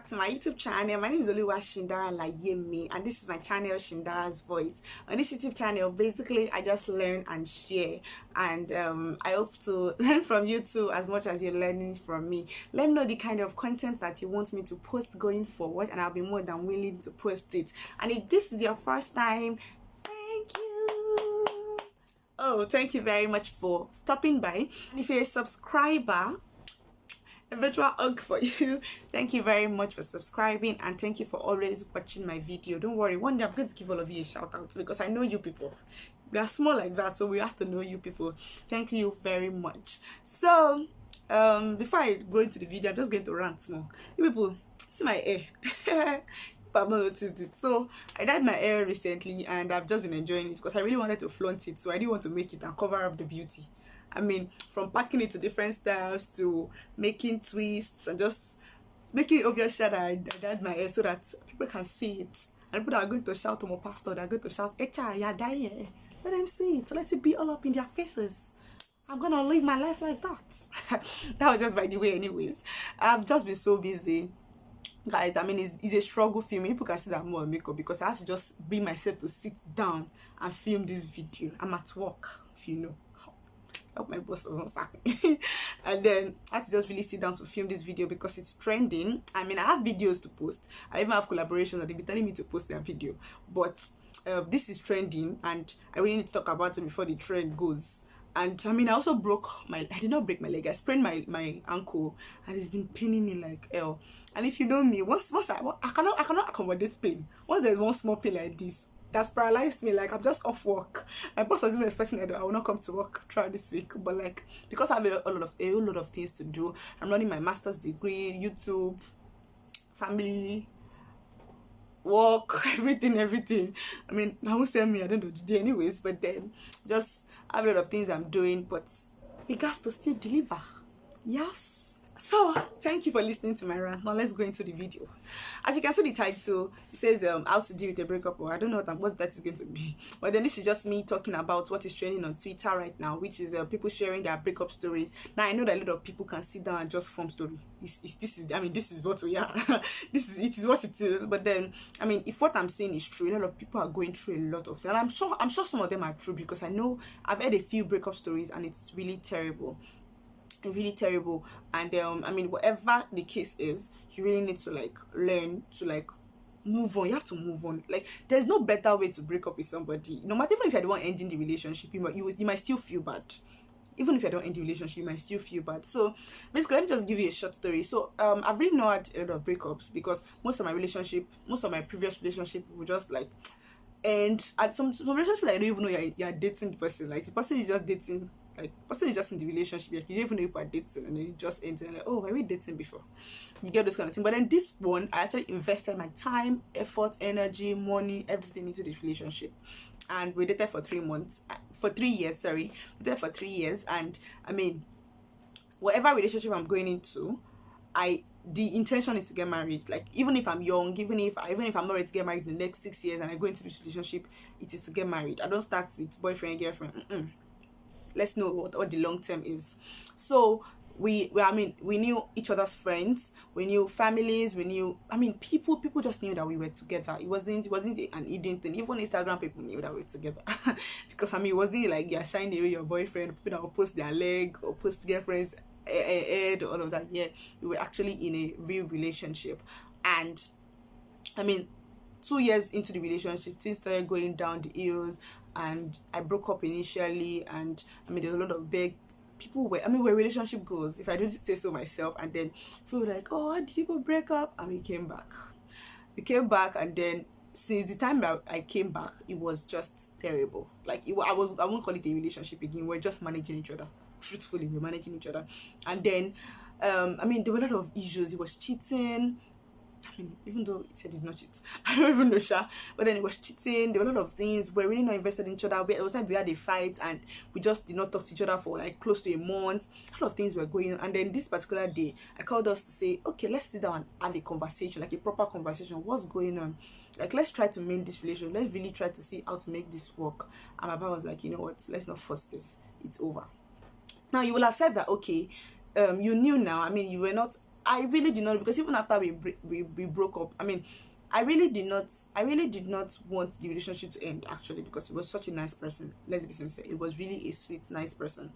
back to my YouTube channel. My name is Oluwa Shindara Layemi, and this is my channel Shindara's Voice. On this YouTube channel, basically I just learn and share, and I hope to learn from you too as much as you're learning from me. Let me know the kind of content that you want me to post going forward, and I'll be more than willing to post it. And if this is your first time, thank you. Oh, thank you very much for stopping by. And if you're a subscriber, a virtual hug for you. Thank you very much for subscribing, and thank you for always watching my video. Don't worry, one day I'm going to give all of you a shout out because I know you people. We are small like that, so we have to know you people. Thank you very much. So before I go into the video, I'm just going to rant small. You people see my hair. I've not noticed it. So I dyed my hair recently, and I've just been enjoying it because I really wanted to flaunt it, so I didn't want to make it and cover up the beauty. I mean, from packing it to different styles to making twists and just making it obvious that I dyed my hair so that people can see it. And people are going to shout to my pastor, they're going to shout, HR, you're dying hair. Let them see it. Let it be all up in their faces. I'm gonna live my life like that. That was just by the way anyways. I've just been so busy. Guys, I mean, it's a struggle filming. People can see that more makeup because I have to just bring myself to sit down and film this video. I'm at work, if you know. I hope my boss doesn't sack me. And then I had to just really sit down to film this video because it's trending. I mean, I have videos to post. I even have collaborations that they'll be telling me to post their video. But this is trending, and I really need to talk about it before the trend goes. And I mean, I also I did not break my leg. I sprained my ankle, and it's been paining me like hell. And if you know me, once I cannot accommodate pain. Once there's one small pain like this, that's paralyzed me. Like, I'm just off work. My boss was even expecting that I will not come to work throughout this week, but like, because I have a whole lot of things to do. I'm running my master's degree, YouTube, family, work, everything. I mean, I won't send me at the end of the day anyways, but then just have a lot of things I'm doing, but we got to still deliver. Yes. So thank you for listening to my rant. Now let's go into the video. As you can see, the title, it says how to deal with a breakup, or I don't know what that is going to be, but then this is just me talking about what is trending on Twitter right now, which is people sharing their breakup stories. Now I know that a lot of people can sit down and just form story. This is what we are. It is what it is. But then, I mean, if what I'm saying is true, a lot of people are going through a lot of things, and I'm sure some of them are true because I know I've heard a few breakup stories, and it's really terrible. Really terrible. And I mean, whatever the case is, you really need to like learn to like move on. You have to move on. Like, there's no better way to break up with somebody. No matter, even if you're the one ending the relationship, you might still feel bad. Even if you don't end the relationship, you might still feel bad. So basically, let me just give you a short story. So I've really not had a lot of breakups because most of my previous relationship were just like, and at some relationship, like, I don't even know you're dating the person. Like, the person is just dating. Like, person is just in the relationship, you don't even know if are dating, and then you just enter like, oh, were we dating before? You get this kind of thing. But then this one, I actually invested my time, effort, energy, money, everything into this relationship. And we dated for 3 years, sorry. We dated for 3 years, and I mean, whatever relationship I'm going into, the intention is to get married. Like, even if I'm young, even if I'm not ready to get married in the next 6 years and I go into this relationship, it is to get married. I don't start with boyfriend, girlfriend. Let's know what the long term is. So we knew each other's friends, we knew families, we knew, I mean, people just knew that we were together. It wasn't an hidden thing. Even Instagram people knew that we were together. Because I mean, it wasn't like you're shining away your boyfriend, people that will post their leg or post girlfriends head, all of that. Yeah, we were actually in a real relationship. And I mean, 2 years into the relationship, things started going down the hills, and I broke up initially. And I mean, there's a lot of people were relationship goals, if I don't say so myself. And then people were like, oh, how did people break up? And we came back, and then since the time that I came back, it was just terrible. Like, I won't call it a relationship again. We're just managing each other. Truthfully, we're managing each other. And then I mean, there were a lot of issues. He was cheating. I mean, even though he said he did not cheat, I don't even know, Sha. But then it was cheating. There were a lot of things. We're really not invested in each other. It was like we had a fight, and we just did not talk to each other for like close to a month. A lot of things were going on. And then this particular day, I called us to say, okay, let's sit down and have a conversation, like a proper conversation. What's going on? Like, let's try to mend this relationship. Let's really try to see how to make this work. And my papa was like, you know what? Let's not force this. It's over. Now, you will have said that, okay, you knew now. I mean, you were not I really did not, because even after we broke up, I mean, I really did not want the relationship to end, actually, because he was such a nice person. Let's be sincere, it was really a sweet, nice person.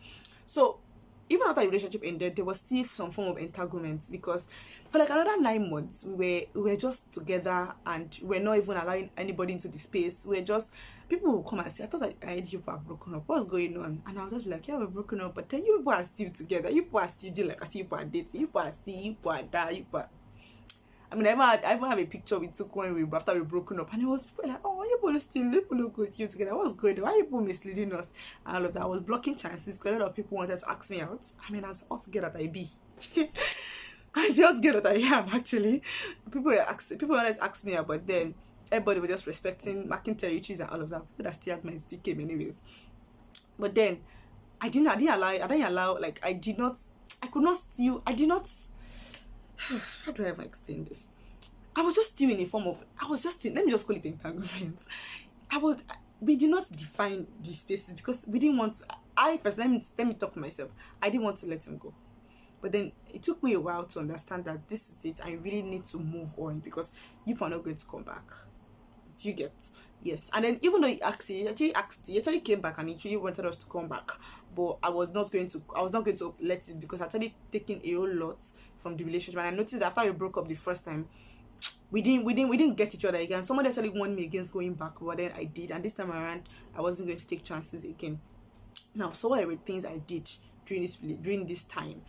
So even after the relationship ended, there was still some form of entanglement, because for like another 9 months we were just together, and we're not even allowing anybody into the space. We're just, people will come and say, I thought I heard you people are broken up, what's going on? And I'll just be like, yeah, we're broken up, but then you people are still together, you people are still doing like, I see you people are dating, you people are still, you people are that, you people are... I mean, I even have a picture we took after we broken up, and it was people like, oh, you people still look with you together, what's going on? Why are you people misleading us? And all of that. I was blocking chances because a lot of people wanted to ask me out. I mean, as hot girl that I be, as the hot girl that I am, actually, people wanted to ask me out, but then everybody was just respecting, marking territories and all of that. People that still had my stick came anyways. But then I didn't allow, like, I did not how do I ever explain this? I was just still in a form of, let me just call it entanglement. We did not define the spaces, because we didn't want to, I personally, let me talk to myself, I didn't want to let him go. But then it took me a while to understand that this is it, I really need to move on, because you are not going to come back. Do you get? Yes. And then even though he actually came back, and he actually wanted us to come back, but I was not going to let it, because I actually taken a whole lot from the relationship. And I noticed that after we broke up the first time, we didn't get each other again. Somebody actually warned me against going back, but then I did, and this time around I wasn't going to take chances again. Now, so what are the things I did during this time,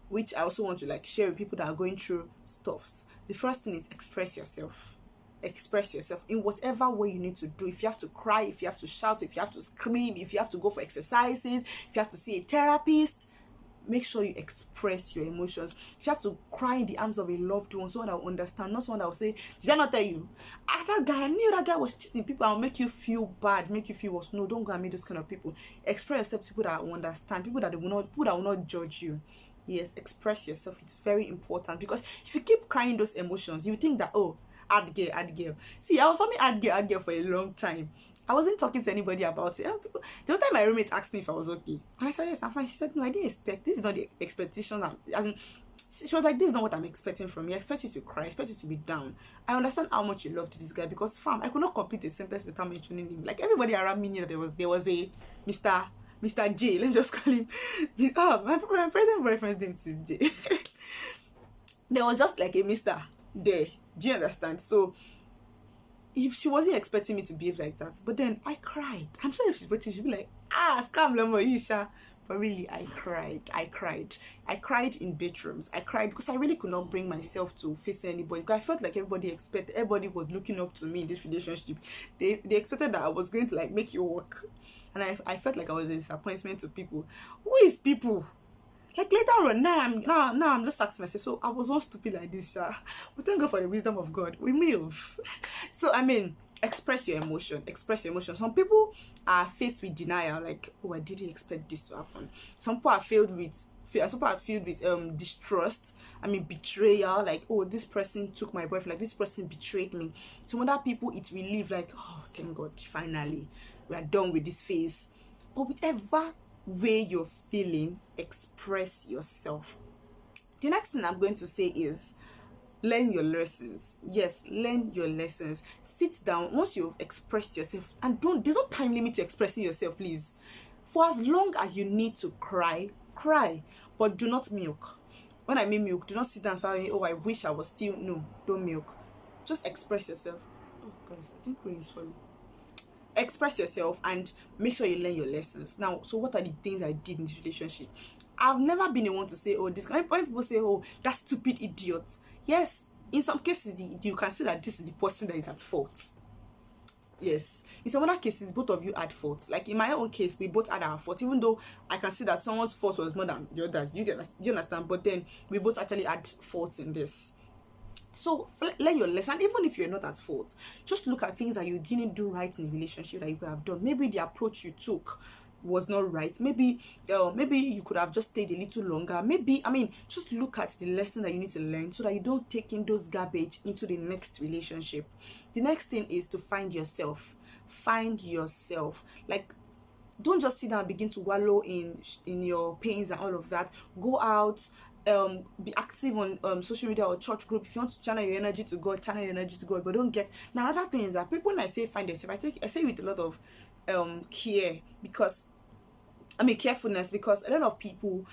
which I also want to like share with people that are going through stuffs? The first thing is express yourself. Express yourself in whatever way you need to do. If you have to cry, if you have to shout, if you have to scream, if you have to go for exercises, if you have to see a therapist, make sure you express your emotions. If you have to cry in the arms of a loved one, someone that will understand, not someone that will say, did I not tell you? I knew that guy was cheating. People that will make you feel bad, make you feel worse. No, don't go and meet those kind of people. Express yourself to people that will understand, people that will not judge you. Yes, express yourself. It's very important, because if you keep crying those emotions, you think that, oh, ad girl. See, I was forming ad girl for a long time. I wasn't talking to anybody about it. The one time my roommate asked me if I was okay, and I said yes, I'm fine. She said no, I didn't expect. This is not the expectation. She was like, this is not what I'm expecting from you. I expect you to cry. I expect you to be down. I understand how much you loved this guy, because fam, I could not complete a sentence without mentioning him. Like, everybody around me knew that there was a Mr. J. Let me just call him. My present boyfriend's name is J. There was just like a Mr. there. Do you understand? So she wasn't expecting me to behave like that, but then I cried. I'm sure if she's waiting, she'd be like, scam Lomo Isha. But really, I cried in bedrooms. I cried because I really could not bring myself to face anybody, because I felt like everybody was looking up to me in this relationship. They expected that I was going to like make it work, and I felt like I was a disappointment to people. Who is people? Like later on, now I'm just asking myself, so I was not stupid like this, but thank God for the wisdom of God. We move. So I mean, express your emotion. Some people are faced with denial, like, oh, I didn't expect this to happen. Some people are filled with distrust. I mean, betrayal, like, oh, this person took my boyfriend, like this person betrayed me. Some other people, it's relief, like, oh, thank God, finally we are done with this phase. But whichever way you're feeling, express yourself. The next thing I'm going to say is learn your lessons. Yes, learn your lessons. Sit down once you've expressed yourself, and there's no time limit to expressing yourself, please. For as long as you need to cry, but do not milk. When I mean milk, do not sit down and say, oh, I wish I was still. No, don't milk. Just express yourself. Oh guys, I think rain is falling. Express yourself and make sure you learn your lessons. Now, so what are the things I did in this relationship? I've never been the one to say, oh, this. When people say, oh, that stupid idiot. Yes, in some cases, you can see that this is the person that is at fault. Yes, in some other cases, both of you had fault. Like in my own case, we both had our fault, even though I can see that someone's fault was more than the other. You understand? But then we both actually had faults in this. So learn your lesson. Even if you're not at fault, just look at things that you didn't do right in the relationship that you could have done. Maybe the approach you took was not right. Maybe you could have just stayed a little longer. Just look at the lesson that you need to learn, so that you don't take in those garbage into the next relationship. The next thing is to find yourself. Like, don't just sit down and begin to wallow in your pains and all of that. Go out, be active on social media or church group. If you want to channel your energy to God, channel your energy to God. But don't get now. Another thing is that people, when I say find yourself, I say with a lot of care, because carefulness, because a lot of people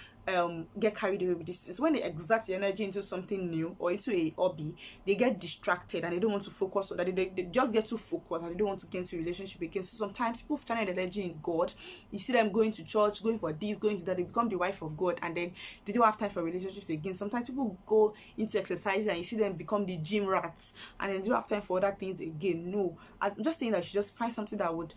get carried away with this things. When they exert their energy into something new or into a hobby, they get distracted and they don't want to focus on that. They just get too focused and they don't want to get into a relationship again. So sometimes people channel their energy in God. You see them going to church, going for this, going to that, they become the wife of God, and then they don't have time for relationships again. Sometimes people go into exercise and you see them become the gym rats, and then they don't have time for other things again. No, I'm just saying that you should just find something that would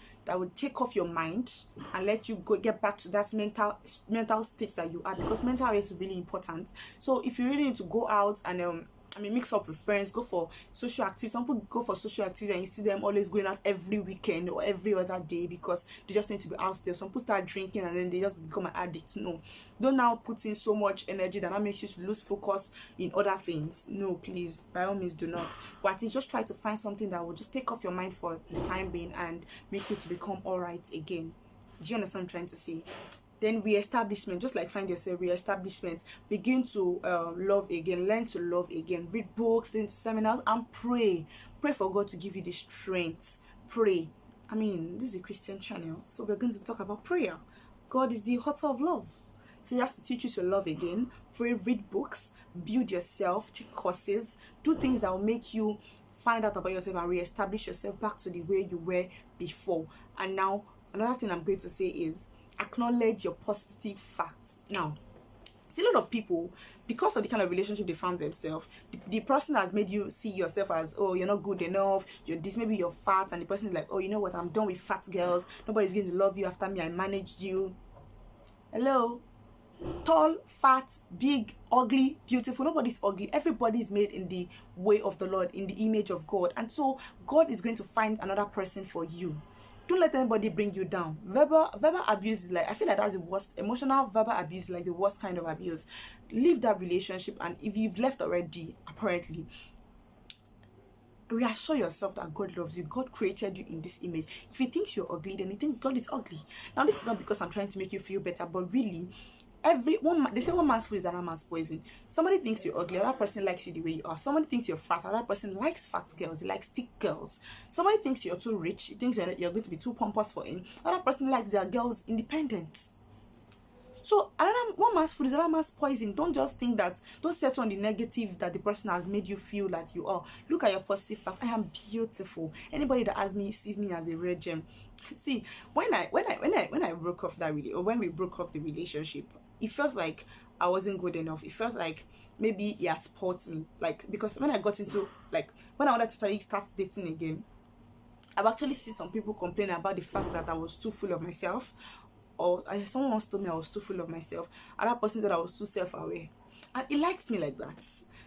take off your mind and let you get back to that mental state that you are, because mental health is really important. So if you really need to go out and mix up with friends, go for social activities. Some people go for social activities and you see them always going out every weekend or every other day because they just need to be out there. Some people start drinking and then they just become an addict. No, don't now put in so much energy that makes you to lose focus in other things. No, please, by all means do not. But at least just try to find something that will just take off your mind for the time being and make you to become all right again. Do you understand what I'm trying to say? Then re-establishment, just like find yourself, re-establishment. Begin to love again, learn to love again, read books, listen to seminars, and pray for God to give you the strength. Pray. This is a Christian channel, so we're going to talk about prayer. God is the author of love, so he has to teach you to love again. Pray, read books, build yourself, take courses, do things that will make you find out about yourself and re-establish yourself back to the way you were before. And now another thing I'm going to say is acknowledge your positive facts. Now, see, a lot of people, because of the kind of relationship they found themselves, the person has made you see yourself as, oh, you're not good enough, you're this, maybe you're fat, and the person is like, oh, you know what, I'm done with fat girls, nobody's going to love you after me, I managed you. Hello? Tall, fat, big, ugly, beautiful, nobody's ugly. Everybody is made in the way of the Lord, in the image of God, and so God is going to find another person for you. Don't let anybody bring you down. Verbal abuse is like, I feel like that's the worst. Emotional verbal abuse is like the worst kind of abuse. Leave that relationship, and if you've left already, apparently, reassure yourself that God loves you. God created you in this image. If he thinks you're ugly, then he thinks God is ugly. Now, this is not because I'm trying to make you feel better, but really, they say one man's food is another man's poison. Somebody thinks you're ugly, another person likes you the way you are. Somebody thinks you're fat, another person likes fat girls, he likes thick girls. Somebody thinks you're too rich, he thinks you're going to be too pompous for him. Another person likes their girls independent. So one man's food is another man's poison. Don't just think that, don't settle on the negative that the person has made you feel that you are. Look at your positive fact. I am beautiful. Anybody that has me sees me as a rare gem. See, when I broke off that really, or when we broke off the relationship, it felt like I wasn't good enough. It felt like maybe he has spoiled me. Like, because when I got into, like, when I wanted to start dating again, I've actually seen some people complain about the fact that I was too full of myself. Or someone once told me I was too full of myself. Another person said I was too self-aware. And he likes me like that.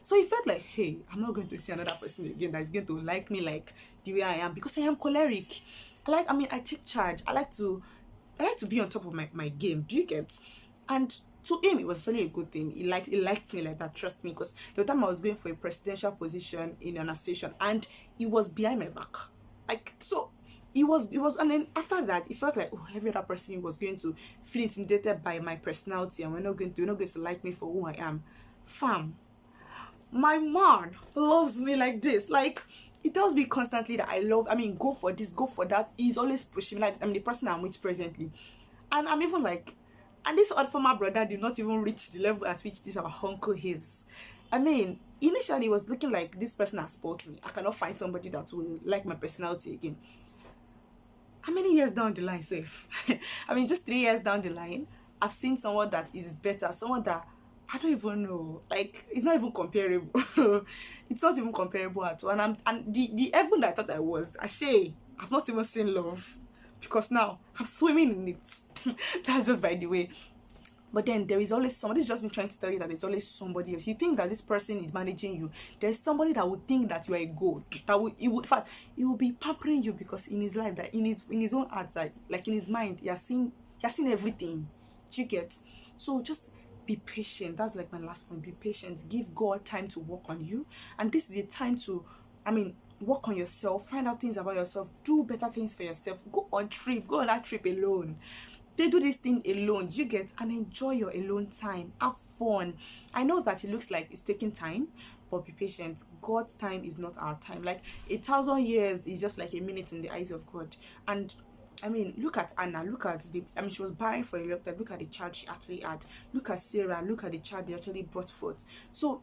So he felt like, hey, I'm not going to see another person again that is going to like me like the way I am, because I am choleric. I take charge. I like to be on top of my game. Do you get? And to him, it was really a good thing. He liked me like that, trust me, because the time I was going for a presidential position in an association, and he was behind my back. So it was, and then after that, it felt like, oh, every other person was going to feel intimidated by my personality, and we're not going to like me for who I am. Fam, my man loves me like this. Like, he tells me constantly that go for this, go for that. He's always pushing me. Like, the person I'm with presently, and I'm even like, and this odd former brother did not even reach the level at which this our uncle is. Initially, it was looking like this person has spoiled me. I cannot find somebody that will like my personality again. How many years down the line, safe? Just 3 years down the line, I've seen someone that is better, someone that I don't even know. Like, it's not even comparable. It's not even comparable at all. And the heaven that I thought I was, I've not even seen love, because now I'm swimming in it. That's just by the way. But then there is always somebody. Just been trying to tell you that there's always somebody else. You think that this person is managing you. There's somebody that would think that you are a gold. In fact, he will be pampering you, because in his life, that in his own heart, that like in his mind, he has seen everything. Do you get? So just be patient. That's like my last point. Be patient. Give God time to work on you, and this is the time to, work on yourself. Find out things about yourself. Do better things for yourself. Go on trip. Go on that trip alone. They do this thing alone, you get, and enjoy your alone time. Have fun. I know that it looks like it's taking time, but be patient. God's time is not our time. Like 1,000 years is just like a minute in the eyes of God. And I mean, look at Anna, look at she was barren for a long time. Look at the child she actually had. Look at Sarah, look at the child they actually brought forth. So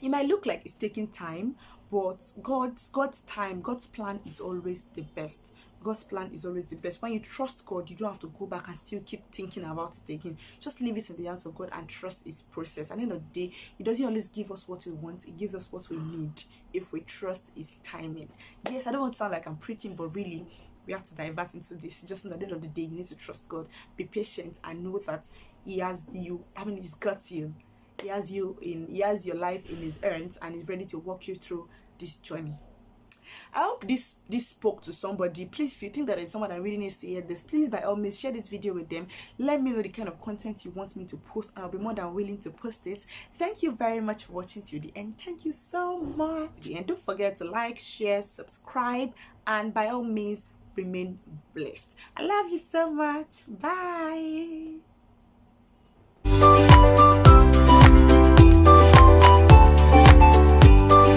it might look like it's taking time, but God's time, God's plan is always the best. God's plan is always the best. When you trust God, you don't have to go back and still keep thinking about it again. Just leave it in the hands of God and trust His process. At the end of the day, He doesn't always give us what we want. He gives us what we need if we trust His timing. Yes, I don't want to sound like I'm preaching, but really, we have to divert into this. Just know at the end of the day, you need to trust God. Be patient and know that He has you. He's got you. He has your life in His hands, and He's ready to walk you through this journey. I hope this spoke to somebody. Please, if you think that there's someone that really needs to hear this, please by all means share this video with them. Let me know the kind of content you want me to post, and I'll be more than willing to post it. Thank you very much for watching till the end. Thank you so much. And don't forget to like, share, subscribe, and by all means remain blessed. I love you so much. Bye.